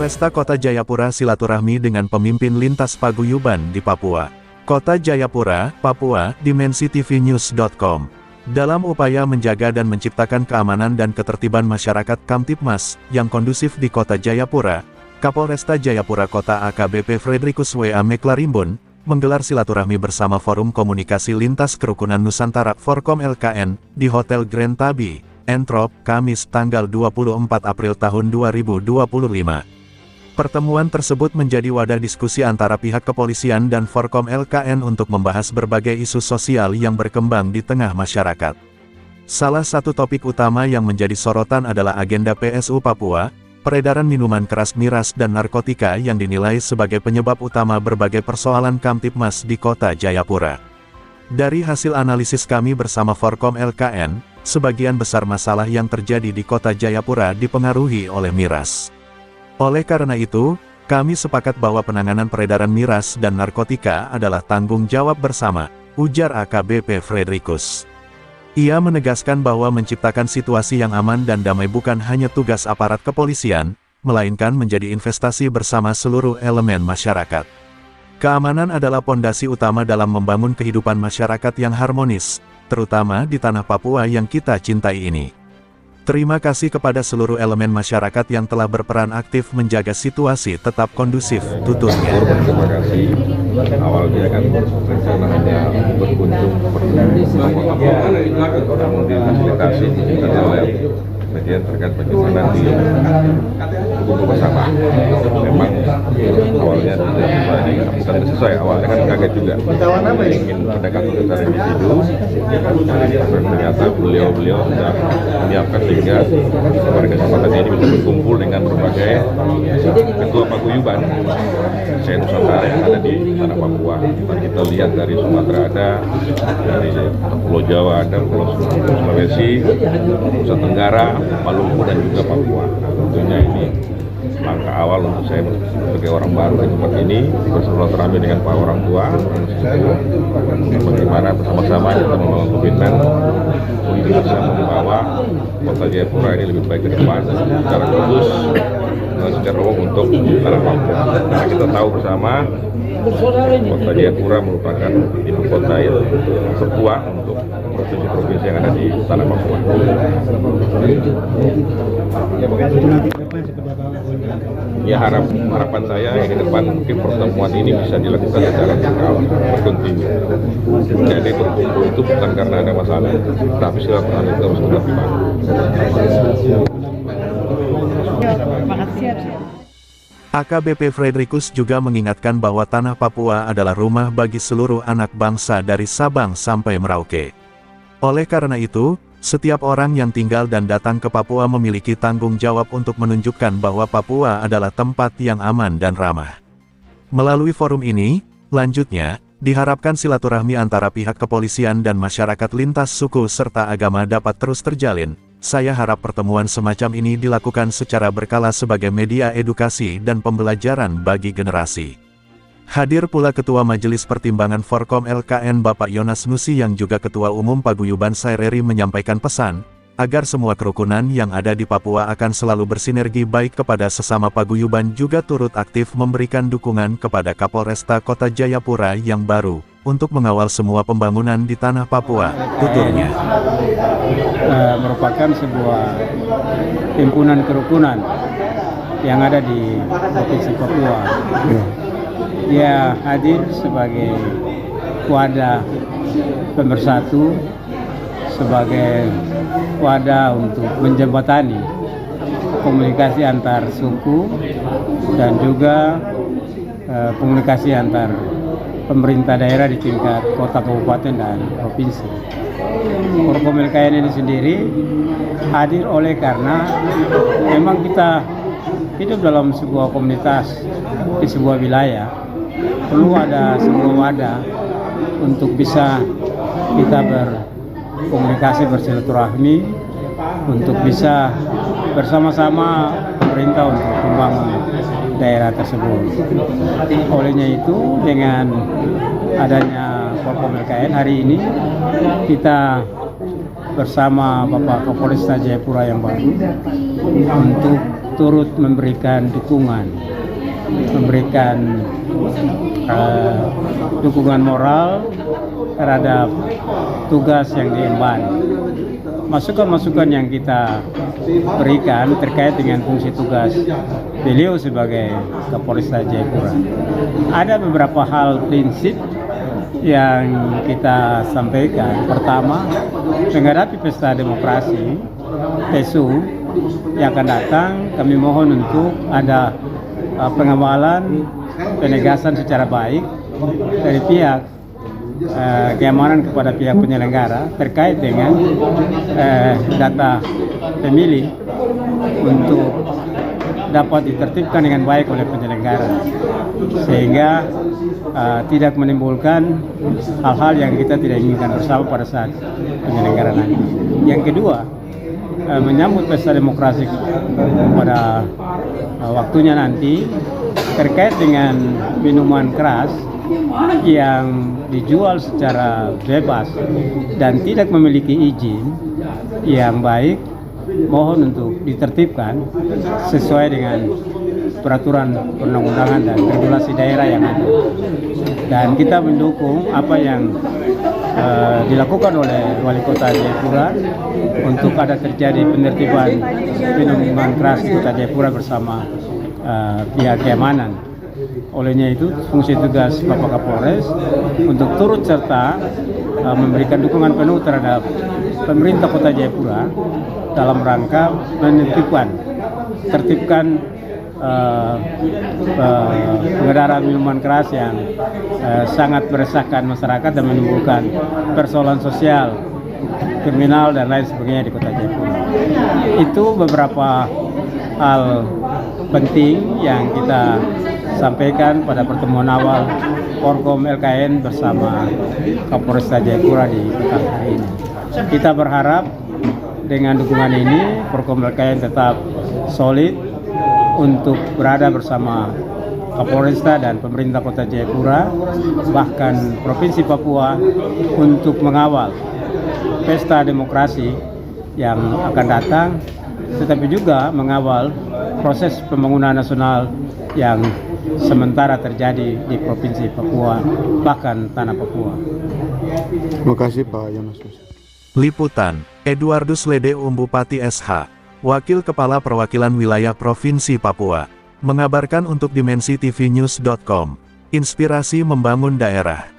Kapolresta Kota Jayapura silaturahmi dengan pemimpin lintas paguyuban di Papua. Kota Jayapura, Papua, dimensitv-news.com. Dalam upaya menjaga dan menciptakan keamanan dan ketertiban masyarakat Kamtibmas yang kondusif di Kota Jayapura, Kapolresta Jayapura Kota AKBP Frederikus W.A. Meklarimbun menggelar silaturahmi bersama Forum Komunikasi Lintas Kerukunan Nusantara Forkom LKN di Hotel Grand Tabi, Entrop, Kamis tanggal 24 April tahun 2025. Pertemuan tersebut menjadi wadah diskusi antara pihak kepolisian dan Forkom LKN untuk membahas berbagai isu sosial yang berkembang di tengah masyarakat. Salah satu topik utama yang menjadi sorotan adalah agenda PSU Papua, peredaran minuman keras miras dan narkotika yang dinilai sebagai penyebab utama berbagai persoalan Kamtibmas di Kota Jayapura. Dari hasil analisis kami bersama Forkom LKN, sebagian besar masalah yang terjadi di Kota Jayapura dipengaruhi oleh miras. Oleh karena itu, kami sepakat bahwa penanganan peredaran miras dan narkotika adalah tanggung jawab bersama, ujar AKBP Frederikus. Ia menegaskan bahwa menciptakan situasi yang aman dan damai bukan hanya tugas aparat kepolisian, melainkan menjadi investasi bersama seluruh elemen masyarakat. Keamanan adalah pondasi utama dalam membangun kehidupan masyarakat yang harmonis, terutama di tanah Papua yang kita cintai ini. Terima kasih kepada seluruh elemen masyarakat yang telah berperan aktif menjaga situasi tetap kondusif, tuturnya. Terima kasih. Awalnya kan rencana hanya berkunjung namun difasilitasi oleh bagian terkait bagaimana di buku bersama. Memang awalnya bukan sesuai, awalnya kan kaget juga. Ingin mendekat secara individu, ternyata beliau sudah menyiapkan sehingga pada kesempatan ini bisa berkumpul dengan berbagai ketua paguyuban Nusantara yang ada di tanah Papua. Tadi kita lihat dari Sumatera ada, dari Pulau Jawa ada, Pulau Sulawesi, Nusa Tenggara, Maluku dan juga Papua. Tentunya ini langkah awal untuk saya sebagai orang baru di tempat ini bersilaturahmi dengan para orang tua, bagaimana bersama-sama kita membangun komitmen untuk bisa membawa Kota Jayapura ini lebih baik ke depan secara khusus secara umum untuk tanah Papua. Karena kita tahu bersama Kota Jayapura merupakan ibu kota yang tertua untuk provinsi-provinsi yang ada di tanah Papua. Ya harapan saya yang ke depan mungkin pertemuan ini bisa dilakukan secara berkontinu. Jadi berkumpul itu bukan karena ada masalah, tapi silaturahmi itu harus tetap dibangun. AKBP Frederikus juga mengingatkan bahwa tanah Papua adalah rumah bagi seluruh anak bangsa dari Sabang sampai Merauke. Oleh karena itu, setiap orang yang tinggal dan datang ke Papua memiliki tanggung jawab untuk menunjukkan bahwa Papua adalah tempat yang aman dan ramah. Melalui forum ini, lanjutnya, diharapkan silaturahmi antara pihak kepolisian dan masyarakat lintas suku serta agama dapat terus terjalin. Saya harap pertemuan semacam ini dilakukan secara berkala sebagai media edukasi dan pembelajaran bagi generasi. Hadir pula Ketua Majelis Pertimbangan Forkom LKN Bapak Yonas Nusi yang juga Ketua Umum Paguyuban Saireri menyampaikan pesan, agar semua kerukunan yang ada di Papua akan selalu bersinergi baik kepada sesama paguyuban juga turut aktif memberikan dukungan kepada Kapolresta Kota Jayapura yang baru, untuk mengawal semua pembangunan di tanah Papua, tuturnya. Merupakan sebuah himpunan kerukunan yang ada di Provinsi Papua. Dia hadir sebagai wadah pemersatu, sebagai wadah untuk menjembatani komunikasi antar suku dan juga komunikasi antar pemerintah daerah di tingkat kota, kabupaten, dan provinsi. Forkom LKN ini sendiri hadir oleh karena memang kita hidup dalam sebuah komunitas di sebuah wilayah, perlu ada sebuah wadah untuk bisa kita berkomunikasi, bersilaturahmi, untuk bisa bersama-sama pemerintah untuk membangun daerah tersebut. Olehnya itu, dengan adanya Forkom LKN hari ini, kita bersama Bapak Kapolresta Jayapura yang baru untuk turut memberikan dukungan, memberikan dukungan moral terhadap tugas yang diemban. Masukan-masukan yang kita berikan terkait dengan fungsi tugas beliau sebagai Kapolresta Jayapura. Ada beberapa hal prinsip yang kita sampaikan. Pertama, menghadapi pesta demokrasi PSU yang akan datang, kami mohon untuk ada pengawalan, penegasan secara baik dari pihak keamanan kepada pihak penyelenggara terkait dengan data pemilih untuk dapat ditertibkan dengan baik oleh penyelenggara, sehingga tidak menimbulkan hal-hal yang kita tidak inginkan bersama pada saat penyelenggaraan nanti. Yang kedua, menyambut pesta demokrasi pada waktunya nanti terkait dengan minuman keras yang dijual secara bebas dan tidak memiliki izin yang baik, mohon untuk ditertibkan sesuai dengan peraturan perundang-undangan dan regulasi daerah yang ada. Dan kita mendukung apa yang dilakukan oleh Wali Kota Jayapura untuk ada terjadi penertiban minuman keras di Kota Jayapura bersama pihak keamanan. Olehnya itu fungsi tugas Bapak Kapolres untuk turut serta memberikan dukungan penuh terhadap pemerintah Kota Jayapura dalam rangka tertibkan pengendara minuman keras yang sangat meresahkan masyarakat dan menimbulkan persoalan sosial, kriminal dan lain sebagainya di Kota Jayapura. Itu beberapa hal penting yang kita sampaikan pada pertemuan awal Forkom LKN bersama Kapolresta Jayapura di petang hari ini. Kita berharap dengan dukungan ini Forkom LKN tetap solid untuk berada bersama Kapolresta dan pemerintah Kota Jayapura, bahkan Provinsi Papua, untuk mengawal pesta demokrasi yang akan datang, tetapi juga mengawal proses pembangunan nasional yang sementara terjadi di Provinsi Papua, bahkan tanah Papua. Terima kasih Pak Yonas. Liputan, Eduardus Lede Bupati SH, Wakil Kepala Perwakilan Wilayah Provinsi Papua, mengabarkan untuk dimensitv.news.com, inspirasi membangun daerah.